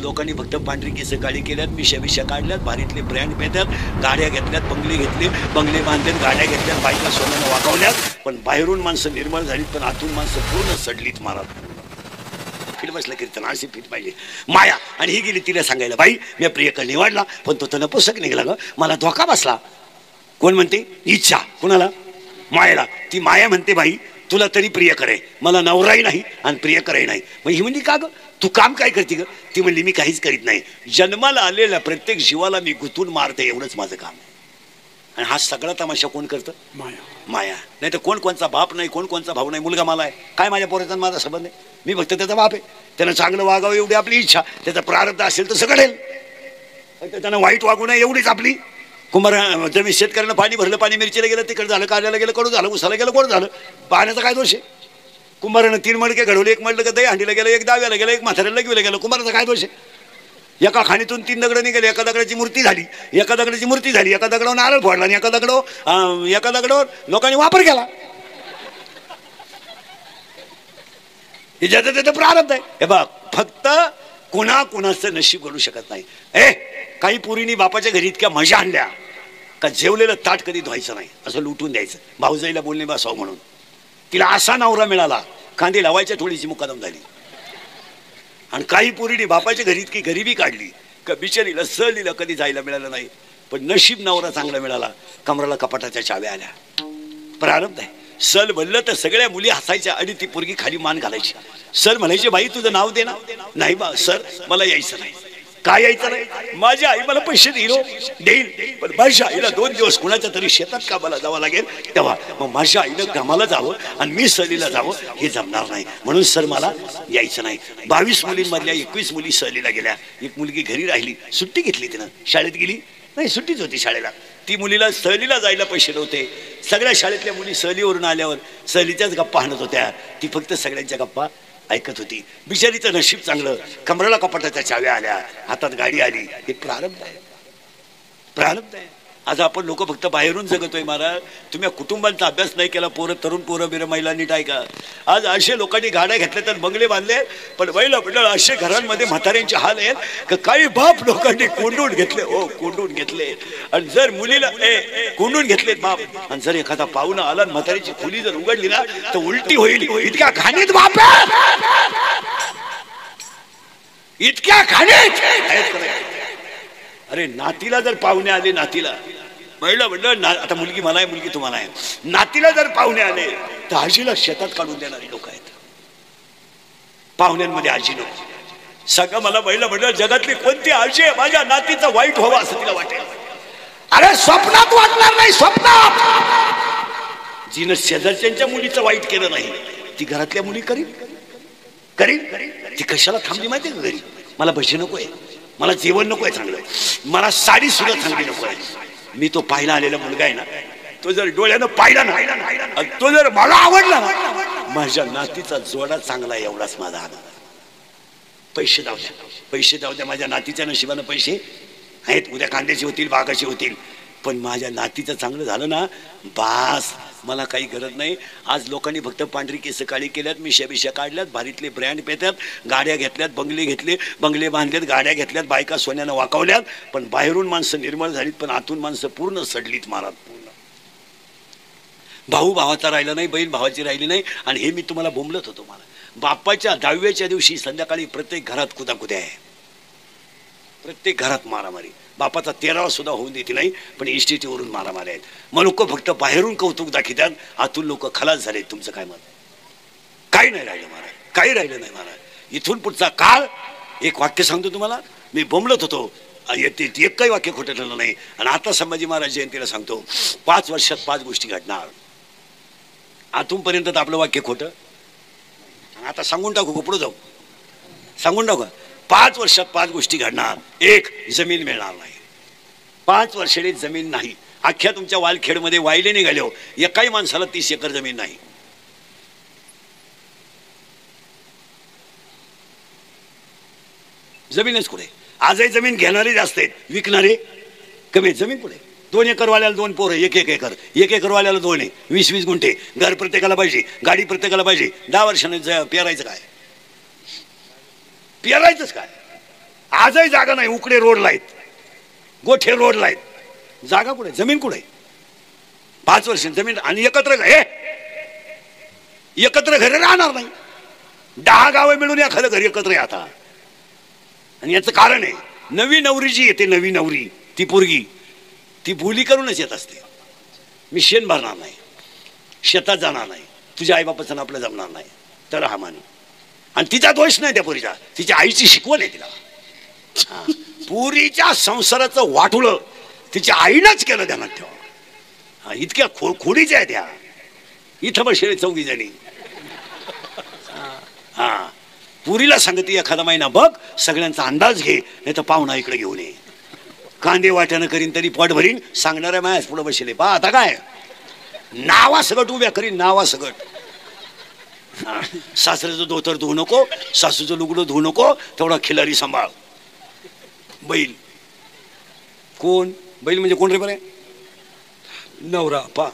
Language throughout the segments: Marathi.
लोकांनी फक्त पांढरी केस काळी केल्यात, मिशा काढल्यात, भारीतले ब्रँड पेतात, गाड्या घेतल्यात, बंगले घेतले, बंगले बांधलेत, गाड्या घेतल्यात, बायका सोन्यानं वागवल्यात. पण बाहेरून माणसं निर्मळ झालीत, पण आतून माणसं पूर्ण सडलीत. महाराज फिट बसलं कीर्तन अशी फिट पाहिजे माया. आणि ही गेली तिला सांगायला, बाई मी प्रियकर निवडला पण तो तर नपुसक निघाला ग, मला धोका बसला. कोण म्हणते? इच्छा. कुणाला? मायाला. ती माया म्हणते, बाई तुला तरी प्रियकर आहे, मला नवराही नाही आणि प्रियकरही नाही. मग ही म्हणली, का ग तू काम काय करते ग? ती म्हणली, मी काहीच करीत नाही, जन्माला आलेल्या प्रत्येक जीवाला मी गुंतून मारते, एवढंच माझं काम आहे. आणि हा सगळा तमाशा कोण करतं? माया. माया. नाही तर कोण कोणचा बाप नाही, कोण कोणचा भाऊ नाही. मुलगा मला आहे, काय माझ्या पोराचा माझा संबंध आहे? मी फक्त त्याचा बाप आहे. त्यानं चांगलं वागावं एवढी आपली इच्छा, त्याचा प्रारब्ध असेल तर सगळेल, त्यानं वाईट वागू नये एवढीच आपली. कुंभार जमीन शेतकऱ्यानं पाणी भरलं, पाणी मिरचीला गेलं, तिकडे झालं, कारल्याला गेलं, कडू झालं, उसाला गेलं, गोड झालं. पाण्याचा काय दोष आहे? कुंभारानं 3 मडके घडवले, एक मडलं दही हांडीला गेलं, एक दाव्याला गेलं, एक म्हाताऱ्याला घेऊन गेलं. कुंभाराचा काय दोष आहे? एका खाणीतून 3 दगड निघाले, एका दगडाची मूर्ती झाली, एका दगडाची मूर्ती झाली, एका दगडावर नारळ फोडला आणि एका दगडावर लोकांनी वापर केला. हे ज्याचं त्याचं प्रारब्ध आहे. हे बघ, फक्त कुणाचं नशीब घडू शकत नाही. काही पोरींनी बापाच्या घरी इतक्या मजा आणल्या का जेवलेलं ताट कधी धुवायचं नाही, असं लुटून द्यायचं. भाऊजाईला बोलणे बसावं म्हणून. तिला असा नवरा मिळाला, कांदे लावायच्या थोडीशी मुकादम झाली. आणि काही पोरींनी बापाच्या घरी इतकी गरिबी काढली का बिचारीला सहलीला कधी जायला मिळालं नाही. पण नशीब नवरा चांगला मिळाला, कमराला कपाटाच्या चाव्या आल्या. प्रारब्ध आहे. सल म्हणलं तर सगळ्या मुली हसायच्या आणि ती पोरगी खाली मान घालायची. सर म्हणायचे, बाई तुझं नाव दे ना. नाही बा सर, मला यायचं नाही. काय यायचं नाही? माझी आई मला पैसे देईल, पण माझ्या आईला 2 दिवस कुणाच्या तरी शेतात कामाला जावं लागेल, तेव्हा मग माझ्या आईनं कामाला जावं आणि मी सहलीला जावं हे जमणार नाही. म्हणून सर मला यायचं नाही. 22 मुलींमधल्या 21 मुली सहलीला गेल्या, एक मुलगी घरी राहिली. सुट्टी घेतली तिनं, शाळेत गेली नाही, सुट्टीच होती शाळेला. ती मुलीला सहलीला जायला पैसे नव्हते. सगळ्या शाळेतल्या मुली सहलीवरून आल्यावर सहलीच्याच गप्पा हाणत होत्या, ती फक्त सगळ्यांच्या गप्पा ऐकत होती. बिचारीचं नशीब चांगलं, कमराला कपाटाच्या चाव्या आल्या, हातात गाडी आली. हे प्रारब्ध आहे. प्रारब्ध आहे. आज आपण लोक फक्त बाहेरून जगतोय महाराज. तुम्ही कुटुंबांचा अभ्यास नाही केला. तरुण पोरं बिरं महिला नीट ऐका. आज असे लोकांनी गाड्या घेतल्या तर बंगले बांधले, पण महिला मंडळ असे घरांमध्ये म्हाताऱ्यांचे हाल आहेत की काही बाप लोकांनी कोंडून घेतले. हो, कोंडून घेतले. आणि जर मुलीला कोंडून घेतलेत बाप, आणि जर एखादा पाहुणा आला म्हातारीची खोली जर उघडली ना तर उलटी होईल. इतक्या घाणीत बाप, इतक्या घाणीत. अरे नातीला जर पाहुणे आले, नातीला महिला म्हणलं आता मुलगी मला आहे, मुलगी तुम्हाला आहे, नातीला जर पाहुणे आले तर आजीला शेतात काढून देणारी लोक आहेत. पाहुण्यांमध्ये आजी नको. सगळं मला महिला म्हणलं जगातली कोणती आजी आहे माझ्या नातीचं वाईट व्हावं असं तिला वाटेल. अरे स्वप्नात वाटणार नाही. स्वप्नात जिनं शेजारच्या मुलीचं वाईट केलं नाही ती घरातल्या मुली करील. ती कशाला थांबली माहिती का घरी? मला भजी नको आहे, मला जेवण नको आहे चांगलं, मला साडी सुद्धा चांगली नको आहे. मी तो पाहिला आलेला मुलगा आहे ना, तो जर डोळ्यानं पाहिला ना, तो जर मला आवडला ना, माझ्या नातीचा जोडा चांगला आहे एवढाच माझा आनंद. पैसे जाऊ द्या, माझ्या नातीच्या नशिबानं पैसे आहेत. उद्या कांद्याची होतील, बागाची होतील, पण माझ्या नातीचं चांगलं झालं ना बास, मला काही गरज नाही. आज लोकांनी फक्त पांढरी केस काळी केल्यात, मिशा काढल्यात, भारीतले ब्रँड पेतात, गाड्या घेतल्यात, बंगले घेतले, बंगले बांधलेत, गाड्या घेतल्यात, बायका सोन्यानं वाकवल्यात. पण बाहेरून माणसं निर्मळ झालीत, पण आतून माणसं पूर्ण सडलीत महाराज. पूर्ण भाऊ भावाचा राहिला नाही, बहीण भावाची राहिली नाही. आणि हे मी तुम्हाला बोंबलत होतो. मला बाप्पाच्या 10व्याच्या दिवशी संध्याकाळी प्रत्येक घरात कुदाकुद्या आहे, प्रत्येक घरात मारामारी. बापाचा 13वा सुद्धा होऊन देते नाही, पण इस्टेटीवरून मारामारी आहेत. मग लोक फक्त बाहेरून कौतुक दाखवतात, आतून लोक खलास झाले. तुमचं काय मत? काही नाही राहिलं महाराज, काही राहिलं नाही महाराज. इथून पुढचा काळ, एक वाक्य सांगतो तुम्हाला, मी बोंबलत होतो, एक काही वाक्य खोटं ठरलं नाही. आणि आता संभाजी महाराज जयंतीला सांगतो, 5 वर्षात 5 गोष्टी घडणार. आतूनपर्यंत आपलं वाक्य खोटं. आता सांगून टाकू, पुढे जाऊ, सांगून टाकू. 5 वर्षात 5 गोष्टी घडणार. 1, जमीन मिळणार नाही. 5 वर्षाने जमीन नाही. अख्ख्या तुमच्या वालखेडमध्ये वायले निघाले हो, एकाही माणसाला 30 एकर जमीन नाही. जमीनच कुठे? आजही जमीन घेणारे जास्त आहेत, विकणारे कमी. जमीन कुठे? 2 एकरवाल्याला 2 पोरं, 1 एकर. 1 एकरवाल्याला 2 आहे, 20-20 गुंठे. घर प्रत्येकाला पाहिजे, गाडी प्रत्येकाला पाहिजे. 10 वर्षाने पेरायचं काय? पेरायचंच काय? आजही जागा नाही. उकडे रोडला आहेत, गोठे रोडला आहेत. जागा कुठे, जमीन कुठे? 5 वर्ष जमीन आणि एकत्र घरे राहणार नाही. 10 गावं मिळून एखादं घर एकत्र आहे आता. आणि याचं कारण आहे, नवी नवरी जी येते, नवी नवरी ती पोरगी ती बोली करूनच येत असते. मी शेण भरणार नाही, शेतात जाणार नाही, तुझ्या आईबापाचं आपलं जमणार नाही, तर हा मानू. आणि तिचा दोष नाही त्या पोरीचा, तिच्या आईची शिकवण आहे तिला. पुरीच्या संसाराचं वाटुळं तिच्या आईनंच केलं ध्यानात ठेवा. इतक्या खोडीच्या आहेत त्या. इथं बसले 4 जणी. हा, पुरीला सांगते एखादा महिना बघ, सगळ्यांचा अंदाज घे, नाही तर पाहुणा इकडे घेऊन ये. कांदे वाट्यानं करीन तरी पोट भरीन, सांगणाऱ्या मायास पुढे बसले. पा आता काय नावा सगट उभ्या करीन, नावा सगट. सासऱ्याचं धोतर धुवू नको, सासूचं लुगडं धुवू नको, तेवढा खिलारी सांभाळ. बैल कोण? बैल म्हणजे कोण रे? बरे नवरा. पा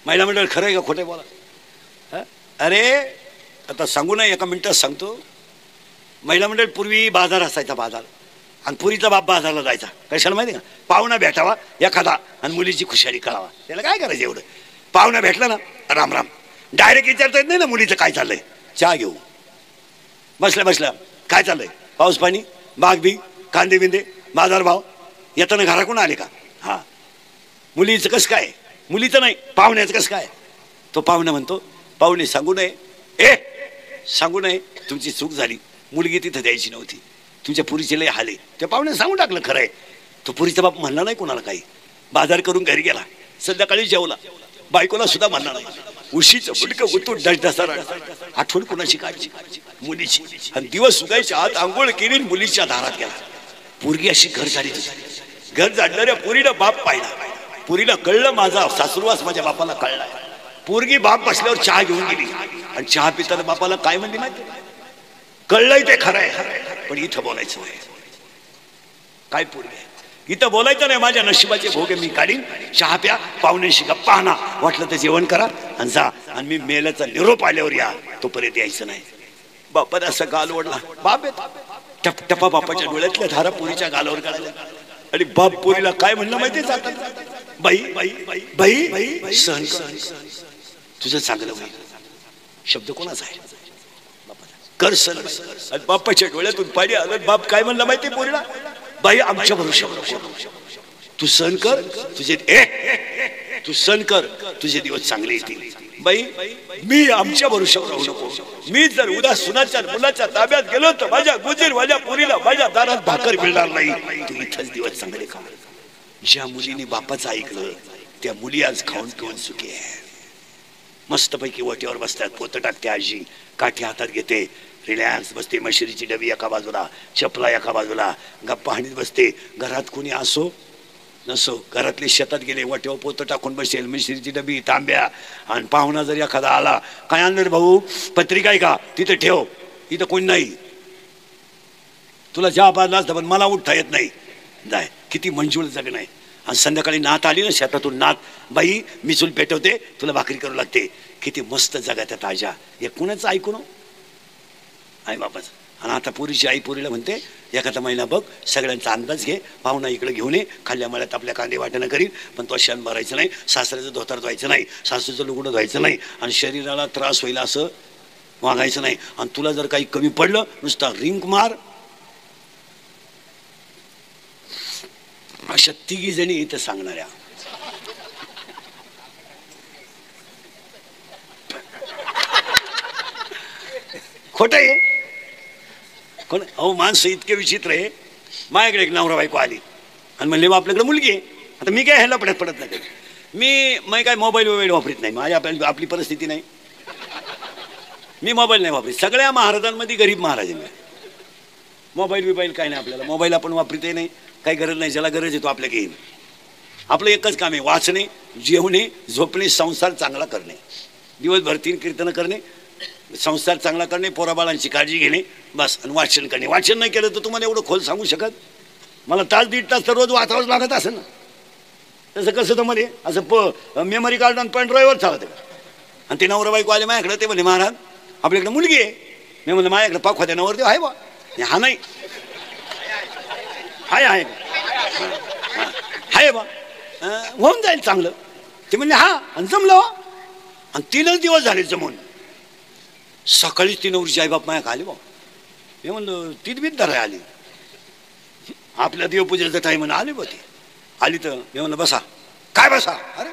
महिला मंडळ खरं आहे का खोटं बोला? अरे आता सांगू नाही, एका मिनिटात सांगतो. महिला मंडळ पूर्वी बाजार असायचा, बाजार. आणि पुरीचा बाप बाजारला जायचा कशाला माहिती का? पाहुणा भेटावा एखादा आणि मुलीची खुशाली कळावा. त्याला काय करायचं एवढं? पाहुणा भेटला ना, राम राम. डायरेक्ट विचारता येत नाही ना मुलीचं काय चाललंय. चहा घेऊ, बसल्या बसल्या काय चाललंय, पाऊस पाणी, बाग बी, कांदे बिंदे, बाजार भाव, येताना घराकडून आले का? हा. मुलीचं कसं काय? मुलीचं नाही, पाहुण्याचं कसं काय? तो पाहुणा म्हणतो, पाहुणे सांगू नये, सांगू नये, तुमची चूक झाली, मुलगी तिथं द्यायची नव्हती, तुमच्या पुरीचे लय हाले. त्या पाहुण्याने सांगून टाकलं खरंय. तो पुरीचा बाप म्हणला नाही कोणाला काही. बाजार करून घरी गेला, संध्याकाळी जेवला, बायकोला सुद्धा म्हणला नाही. उशीचं बुडकं गुतून डसडसा. आठवण कोणाची काढची? मुलीची. आणि दिवस सुगायच्या आत आंघोळ केली, मुलीच्या दारात गेला. पोरगी अशी घर झाली. घर झाडणाऱ्या पोरीला बाप पाहिला. पोरीला कळलं माझा सासुरवास माझ्या बापाला कळला. पोरगी बाप बसल्यावर चहा घेऊन गेली आणि चहा पिताना बापाला काय म्हणली माहिती? कळलंय ते खरं आहे, पण इथं बोलायचं नाही. काय पोरगी आहे, इथं बोलायचं नाही. माझ्या नशिबाचे भोगे मी काढीन. चहा प्या, पाहुण्याशी गप्पा आणा, वाटलं तर जेवण करा आणि जा. आणि मी मेल्याचा निरोप आल्यावर या, तोपर्यंत यायचं नाही. बापाने असं गाल ओढला. बाप टप टपा बापाच्या डोळ्यातल्या धारा पोरीच्या गालावर काढायला. आणि बाप पोरीला काय म्हणलं माहितीये? जातात बाई बाई बाई बाई सहन तुझं चांगलं होईल. शब्द कोणाचा आहे? कर सर. बापाच्या डोळ्यातून पाणी आलं. बाप काय म्हणला माहिती पोरीला? बाई आमच्या भरोश्यावर तू सहन कर, तुझे तू सहन कर, तुझे दिवस चांगले येतील. बाई मी आमच्या भरोश्यावर राहू नको. मी जर उद्या सुनाच्या मुलाच्या ताब्यात गेलो तर माझ्या गुजर माझ्या पोरीला माझ्या दारात भाकर मिळणार नाही. तू इथंच दिवस चांगले खा. ज्या मुलीने बापाचं ऐकलं त्या मुली आज खाऊन पिऊन सुखी आहे. मस्तपैकी वटीवर बसतात, पोतं टाकते आजी, काठी हातात घेते, रिलॅक्स बसते. मशिरीची डबी एका बाजूला, चपला एका बाजूला, गप्पा हाणीत बसते. घरात कोणी असो नसो, घरातले शेतात गेले, वाटेवर पोतं टाकून बसेल, मिश्रीची डबी, तांब्या. आणि पाहुणा जर एखादा आला, काय आणलं रे भाऊ? पत्रिका आहे का? तिथं ठेव, इथं कोणी नाही. तुला चहा पाजला असतं पण मला उठता येत नाही. जाय. किती मंजूळ जगणं आहे. आणि संध्याकाळी नात आली ना शेतातून, नात बाई मी चूल पेटवते, तुला भाकरी करू लागते. किती मस्त जगात ताज्या. हे कुणाचं ऐकून? आई बापाचं. आणि आता पुरीची आई पोरीला म्हणते एखादा महिना बघ, सगळ्यांचा अंदाज घे, पाहुणा इकडे घेऊन ये, खाल्ल्या मळ्यात आपल्या कांदे वाटणं करीन, पण तो शेण भरायचं नाही, सासऱ्याचं धोतर धुवायचं नाही, सासूचं लुगडं धुवायचं नाही, आणि शरीराला त्रास होईल असं वागायचं नाही. आणि तुला जर काही कमी पडलं नुसता रिंक मार. अशा 3 जणी इथं सांगणाऱ्या. खोट आहे कोण? अहो माणसं इतके विचित्र आहे. माझ्याकडे एक नवरा बायको आली आणि म्हणले आपल्याकडे मुलगी आहे. आता मी काय ह्याला पडत नाही. मी काय मोबाईल वापरत नाही. माझ्या आपली परिस्थिती नाही. मी मोबाईल नाही वापरत. सगळ्या महाराजांमध्ये गरीब महाराज आहे. मोबाईल काय नाही आपल्याला. मोबाईल आपण वापरतही नाही, काही गरज नाही. ज्याला गरज आहे तो आपल्या घेईन. आपलं एकच काम आहे, वाचणे, जेवणे, झोपणे, संसार चांगला करणे, दिवसभर 3 कीर्तन करणे, संसार चांगला करणे, पोराबाळांची काळजी घेणे, बस. आणि वाचन करणे. वाचन नाही केलं तर तुम्हाला एवढं खोल सांगू शकत. मला तास 1.5 तास तर रोज वाचावंच लागत असेल ना. तसं कसं तर मध्ये असं मेमरी कार्ड आणि पेन ड्राईव्हर चालत. आणि ते नवरा बायको आले माझ्याकडे, ते म्हणे महाराज आपल्याकडे मुलगी आहे. मी म्हणलं माझ्याकडे पाक होत्या नवरदेव आहे बा. हा नाही आहे बा, होऊन जाईल चांगलं. ते म्हणले हा, आणि जमलं. आणि 3च दिवस झाले जमून. सकाळीच ती नवरीची आईबाप माया आली बा. मी म्हणलं तीच बीत धराय आली, आपल्या देवपूजेचा टाईम आली बा. ती आली तर मी म्हणलं बसा. काय बसा? अरे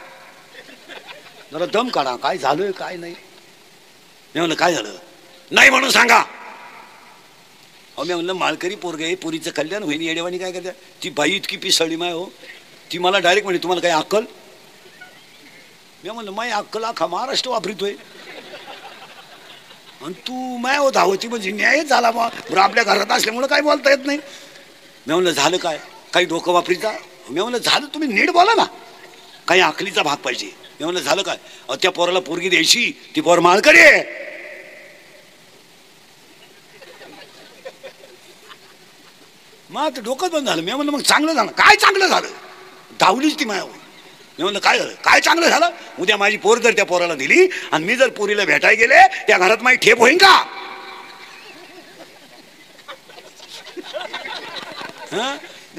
जरा दम काढा, काय झालंय काय नाही. मी म्हणलं काय झालं? नाही म्हणून सांगा. अहो मी म्हणलं माळकरी पोरगे, पुरीचं कल्याण होईन, येडेवाणी काय करते. ती बाई इतकी पिसळली माय हो. ती मला डायरेक्ट म्हणे तुम्हाला काही अक्कल? मी म्हणलं माय अक्कल अख्खा महाराष्ट्र वापरितोय, आणि तू माय हो धावती म्हणजे न्यायच झाला बा. आपल्या घरात असल्यामुळे काही बोलता येत नाही. मी म्हणलं झालं काय? काही डोकं वापरीचा? मी म्हणलं झालं, तुम्ही नीट बोला ना, काही अकलीचा भाग पाहिजे. मी म्हणलं झालं काय? त्या पोराला पोरगी द्यायची, ती पोर माळकरी आहे. मग डोकं बंद झालं. मी म्हणलं मग चांगलं झालं? काय चांगलं झालं? धावलीच ती माया. मी म्हणलं काय झालं? काय चांगलं झालं? उद्या माझी पोर जर त्या पोराला दिली आणि मी जर पोरीला भेटायला गेले, त्या घरात माझी ठेप होईन का?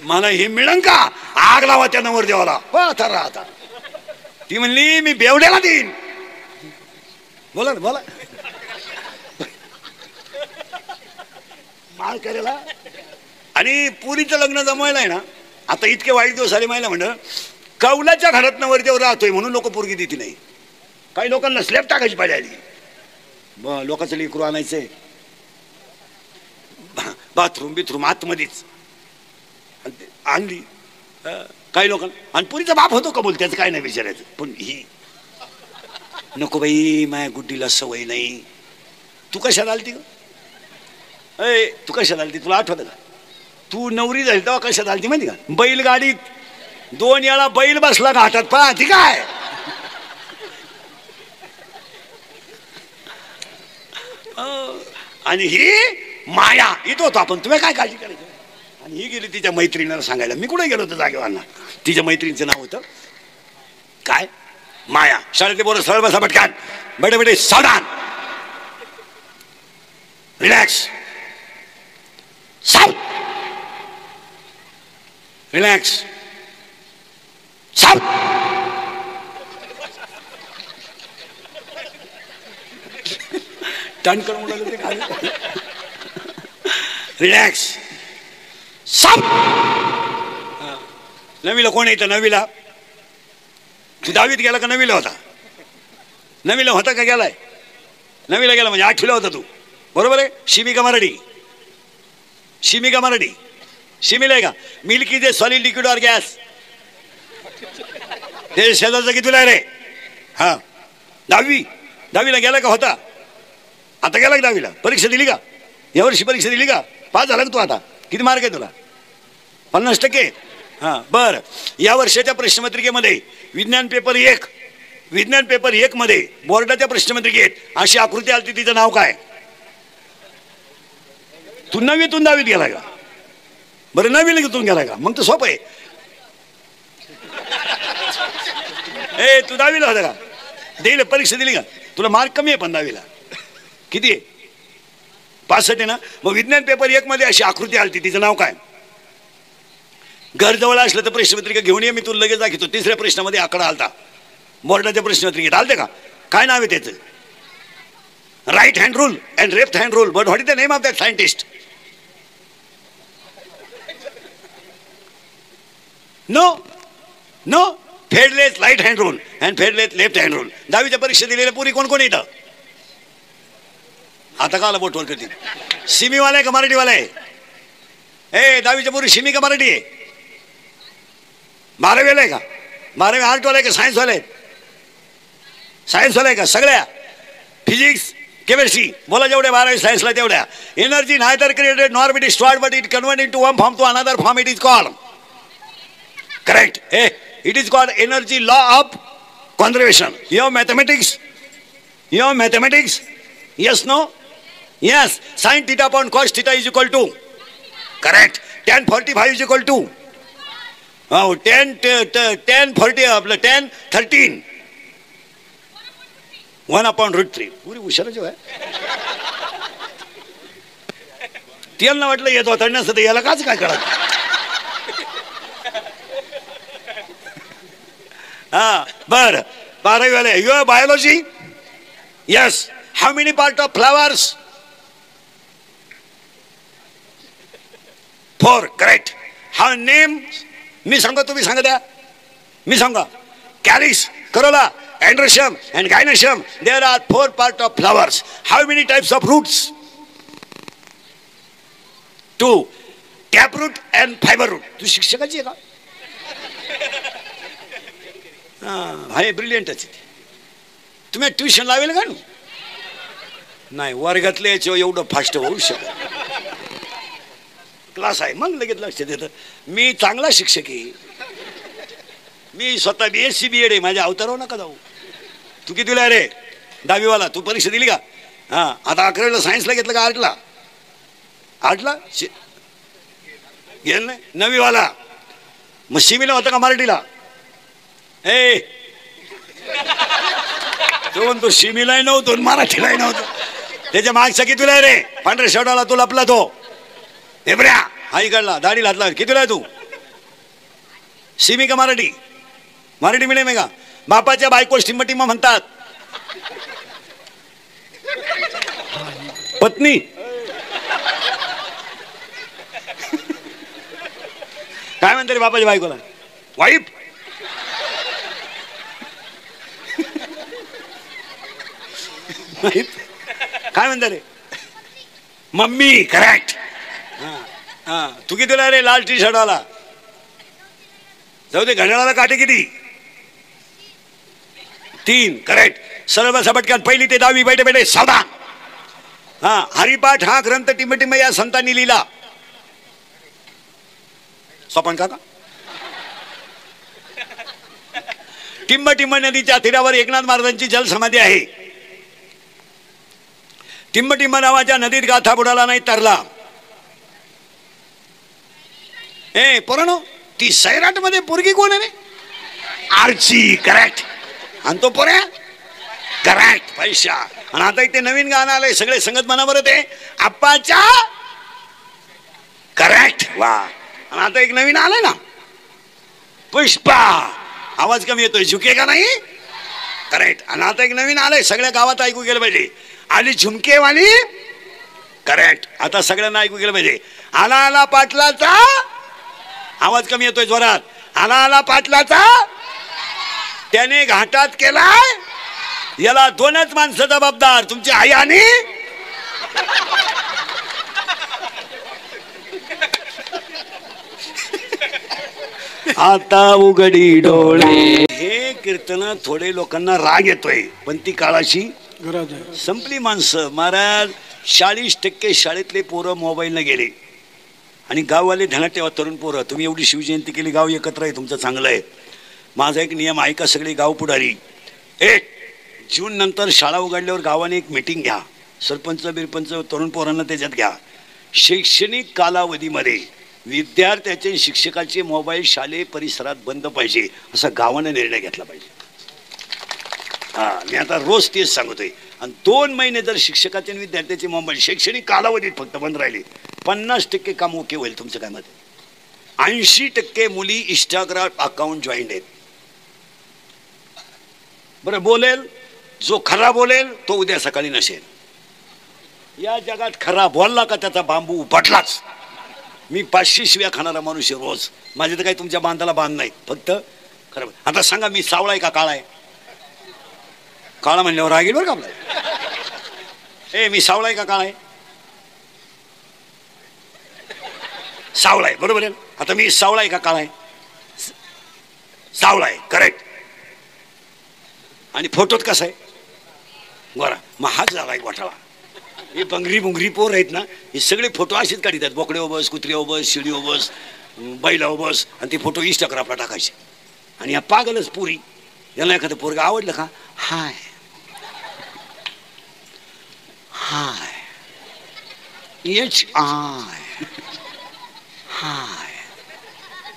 मला हे मिळन का? आग लावा त्या नवरदेवाला. आता राहता. ती म्हणली मी बेवड्याला देईन. बोला ना बोला. माळ करायला आणि पुरीचं लग्न जमवायला आहे ना, आता इतके वाईट दिवस आले माहिला. म्हणलं कौलाच्या घरात नवरदेव राहतोय म्हणून लोक पोरगी देती नाही. काही लोकांना स्लॅब टाकायची पाहिजे आली. लोकांचं लेकरू आणायचंय बाथरूम बिथरूम आतमध्येच आणली. काही लोकांना आणि पुरीचा बाप होतो का बोल, त्याचं काय नाही विचारायचं. पण ही नको बाई, माया गुड्डीला सवय नाही. तू कशाला आलती ग? अय तू कशाला आलती? तुला आठवतं का? तू नवरी झाली तेव्हा कशाला आलती माहिती का? बैलगाडीत 2 वेळा बैल बसला घाटात, पाहती काय? आणि ही माया इथं होतो आपण. तुम्ही काय काळजी करायची? आणि ही गेली तिच्या मैत्रिणीला सांगायला. मी कुठे गेलो होतो जागेवांना. तिच्या मैत्रिणीचं नाव होतं काय? माया. शाळेतले बोल सरळ बसा पटकान. बेटे बेटे सावधान, रिलॅक्स, साव रिलॅक्स, साव. टर्न करून उडालं ते खाली. रिलॅक्स, साव. नवीला कोण येतं? नवीला तू 10वीत गेला का 9वीला होता? 9वीला होता का गेलाय? 9वीला गेला म्हणजे 8वीला होता तू, बरोबर आहे. शिमी का मराठी? शिमी का मराठी? शिमीला आहे का? मिल्की जे सॉलिड लिक्विड और गॅस हे शेजारचं कितीला रे? हा 10वीला गेला का होता? आता गेला का 10वीला? परीक्षा दिली का? यावर्षी परीक्षा दिली का? पास झाला का तू? आता किती मार्क आहे तुला? 50%. हां बरं. या वर्षाच्या प्रश्नपत्रिकेमध्ये विज्ञान पेपर 1 मध्ये बोर्डाच्या प्रश्नपत्रिकेत अशी आकृती आली. तिचं नाव काय? तू 9वीतून 10वीत गेला का? बरं 9वीला घेतून गेला का? मग तर सोपं आहे. ए तू 10वीला होता का? दिली परीक्षा दिली का? तुला मार्क कमी आहे पण 10वीला किती आहे? 65 आहे ना. मग विज्ञान पेपर 1 मध्ये अशी आकृती आली. तिचं नाव काय? घर जवळ असलं तर प्रश्नपत्रिका घेऊन ये, मी तुला लगेच दाखवतो. 3ऱ्या प्रश्नामध्ये आकडा आलता बोर्डाच्या प्रश्नपत्रिकेत. आलते का? काय नाव आहे त्याचं? Right hand rule and left hand rule. But what is the name of that scientist? No फेडलेस राईट हँड रूल अँड फेडलेस लेफ्ट हँड रूल. 10वीच्या परीक्षा दिलेल्या पुरी कोण कोण येतं? आता का आला बोटवर करतील? सिमीवाला आहे का मराठीवाला आहे? ए 10वीच्या पुरी सिमी का मराठी आहे? 12वीला आहे का? 12वी आर्टवाला आहे का सायन्सवाला आहे? सायन्सवाला आहे का? सगळ्या फिजिक्स केमिस्ट्री बोला जेवढ्या 12वी सायन्सला तेवढ्या. Energy neither created nor be destroyed but it convert into one form to another form. It is called correct. It is called energy law of conservation. Your mathematics yes no yes sin theta upon cos theta is equal to correct tan 45 is equal to 10 40 आपलं 10 13 1 upon root 3. पूरी हुशार जो आहे त्यांना वाटलं येतो आता नसतं याला काच काय कळत. हा बर 12वी वाले your biology. Yes. How many part of flowers. 4 correct. हा नेम मी सांगा तुम्ही सांगा द्या. मी सांगा. Calyx, corolla, androecium and gynoecium. There are 4 parts of flowers. How many types of roots? 2. Taproot and fiber root. तू शिक्षकाची आहे का? हाय ब्रिलियंटच. तुम्ही ट्युशन लावेल का? नाही वर्गातले एवढं फास्ट होऊ शकत. क्लास आहे मग लगेच लक्ष देतं. मी चांगला शिक्षक आहे. मी स्वतः BSc BEd आहे. माझ्या अवतारावर नका जाऊ. तू कितीला रे? 10वी वाला. तू परीक्षा दिली का? हा आता 11वीला सायन्सला घेतलं का आर्टला? आर्टला गेल नाही. 9वी वाला मग सिमीला होता का मराठीला? ए तो म्हणतो सिमीलाही नव्हतो मराठीलाही नव्हतो. त्याच्या मागचा कितीला रे? पांढऱ्या शर्टाला तू लपला तो एबऱ्या हा इकडला दाढी घातला. कितीला आहे तू? सिमी का मराठी? मराठी मिडियम आहे का? बापाच्या बायको टिंबटिंबा म्हणतात. पत्नी काय म्हणते रे बापाच्या बायकोला? वाईफ. काय म्हणता रे? मम्मी. करेक्ट. तू कितीला रे? लाल टी शर्टवाला. जाऊ दे घड्याळाला काटे किती? 3 करेक्ट. सर्व सपटक्यात 1ली ते 10वी बैठे बैठे सावधान. हा हरिपाठ हा ग्रंथ टिंबटिंब या संतांनी लिहिला. स्वपन काका. टिंबटिंब नदीच्या तीरावर एकनाथ महाराजांची जलसमाधी आहे. टिंबटिंब नावाच्या नदीत गाथा बुडाला नाही तरला. ए पोरानो ती सैराट मध्ये पोरगी कोण आहे? आर्ची. करेक्ट. आणि तो पोऱ्या करेक्ट. पैसा. आणि आता इथे नवीन गाणं आलंय सगळे संगत मनावर ते आप्पाच्या. करेक्ट. वा. आणि आता एक नवीन आलंय ना पुष्पा. आवाज कमी येतोय. झुकेगा नाही. करेक्ट. आणि आता एक नवीन आलंय सगळ्या गावात ऐकू गेलं पाहिजे. आली झुमकेवाली. करेक्ट. आता सगळ्यांना ऐकू गेलं पाहिजे. आला आला पाटलाचा. आवाज कमी येतोय जोरात. आला आला पाटलाचा. त्याने घाटात केलाय. याला 2च माणसं जबाबदार. तुमची आई आणि आता उघडी डोळे. हे कीर्तन थोडे लोकांना राग येतोय पण ती काळाची गरज आहे. संपली माणसं. महाराज 40% शाळेतले पोरं मोबाईलने गेले. आणि गाववाले ध्यानात ठेवा तरुण पोरं. तुम्ही एवढी शिवजयंती केली गाव एकत्र आहे तुमचं चांगलं आहे. माझा एक नियम ऐका सगळे गाव पुढारी. 1 जून नंतर शाळा उघडल्यावर गावाने एक मीटिंग घ्या. सरपंच बिरपंच तरुण पोरांना त्याच्यात घ्या. शैक्षणिक कालावधीमध्ये विद्यार्थ्याचे शिक्षकाचे मोबाईल शालेय परिसरात बंद पाहिजे असा गावाने निर्णय घेतला पाहिजे. मी आता रोज तेच सांगतोय. आणि 2 महिने जर शिक्षकाचे आणि विद्यार्थ्याचे मोबाईल शैक्षणिक कालावधीत फक्त बंद राहिले 50% काम ओके होईल. तुमचं काय मत? 80% मुली इंस्टाग्राम अकाउंट जॉईंट आहेत. बरं बोलेल जो खरा बोलेल तो उद्या सकाळी नसेल. या जगात खरा बोलला का त्याचा बांबू उपटलाच. मी 500 शिव्या खाणारा माणूस आहे रोज. माझे तर काही तुमच्या बांधाला बांध नाही फक्त खरं. आता सांगा मी सावळा आहे का काळा आहे? काळा म्हणल्यावर रागील बरं का आपला. ए मी सावळा आहे का काळा आहे? सावळा आहे. बरोबर आहे. आता मी सावळा आहे का काळा आहे? सावळा आहे. करेक्ट. आणि फोटोत कसा आहे? गोरा. मग हाच झाला घोटाळा. हे बंगरी बुंगरी पोर आहेत ना हे सगळे फोटो असेच काढतात. बोकडे बस, कुत्रे बस, शिडी बस, बैला बस. आणि ते फोटो इंस्टाग्रामला टाकायचे. आणि या पागलच पुरी याला एखादं पोरगा आवडलं का हाय हाय HI हाय.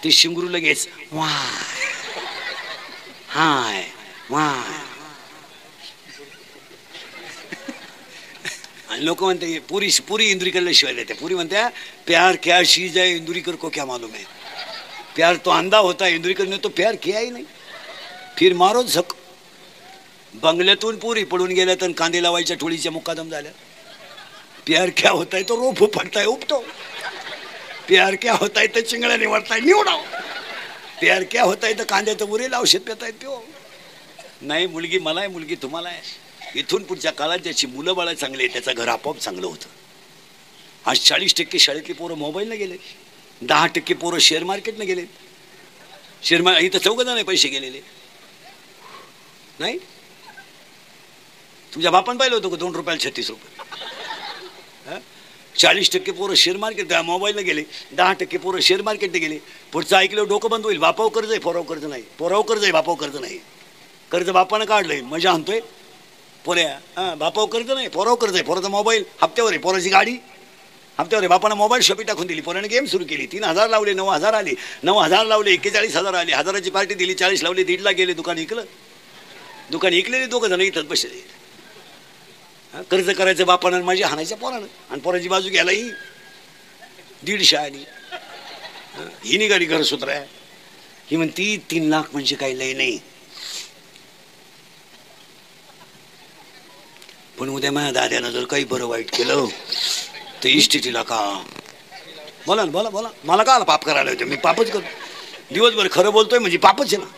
ते शिंगरू लगेच वाय हाय वाय. लोक म्हणते पुरी पुरी इंदुरीकरला शिवायला येते. पुरी म्हणत्या प्यार क्या चीज है इंदुरीकर को क्या मालूम है. प्यार तो अंधा होता है, इंदुरीकर ने तो प्यार किया ही नाही. फिर मारो झक. बंगल्यातून पुरी पडून गेल्या तर कांदे लावायच्या ठोळीच्या मुक्कादम झाल्या. प्यार क्या होता है तो रोप उपटताय उपतो. प्यार क्या होता है तर चिंगळ्या निवडताय निवडाव. प्यार क्या होता है तर कांद्याचं उरेल औषध पेताय पिओ. नाही मुलगी मला आहे, मुलगी तुम्हाला आहे. इथून पुढच्या काळात ज्याची मुलं बाळा चांगली आहे त्याचं घर आपोआप चांगलं होतं. आज 40% शाळेतली पोरं मोबाईलने गेले, 10% पोरं शेअर मार्केटने गेले. शेअर इथं 14 जण पैसे गेलेले नाही. तुमच्या बापान पाहिलं होतं का 2 रुपयाला 36 रुपये. 40% पोरं शेअर मार्केट मोबाईलने गेले, 10% पोरं शेअर मार्केटने गेले. पुढचं ऐकलं डोकं बंद होईल. बापाव कर्ज आहे, पोराव कर्ज नाही. पोराव कर्ज आहे, बापाव कर्ज नाही. कर्ज बापानं काढलंय मजा आणतोय पोऱ्या. बापाव कर्ज नाही, पोराव कर्ज आहे. पोराचा मोबाईल हप्त्यावर आहे, पोराची गाडी हप्त्यावर आहे. बापानं मोबाईल शॉपी टाकून दिली, पोराने गेम सुरू केली. 3,000 लावले, 9,000 आले, 9,000 लावले, 41,000 आले. 1,000ची पार्टी दिली, 40 लावले, 1,50,000 गेले. दुकान इकलं. दुकान इकलेले 2 जण इथंच बसले. कर्ज करायचं बापानं, माझी हाणायच्या पोरानं. आणि पोराची बाजू घ्यायला ही 150 आली. ही निघाली घर सुधराय. ही म्हणती 3 लाख म्हणजे काही लय नाही. पण उद्या माझ्या दाद्यानं जर काही बरं वाईट केलं तर इस्टेटीला का. बोला ना, बोला बोला. मला का पाप करायला होतं. मी पापच करतो. दिवसभर खरं बोलतोय म्हणजे पापच आहे ना.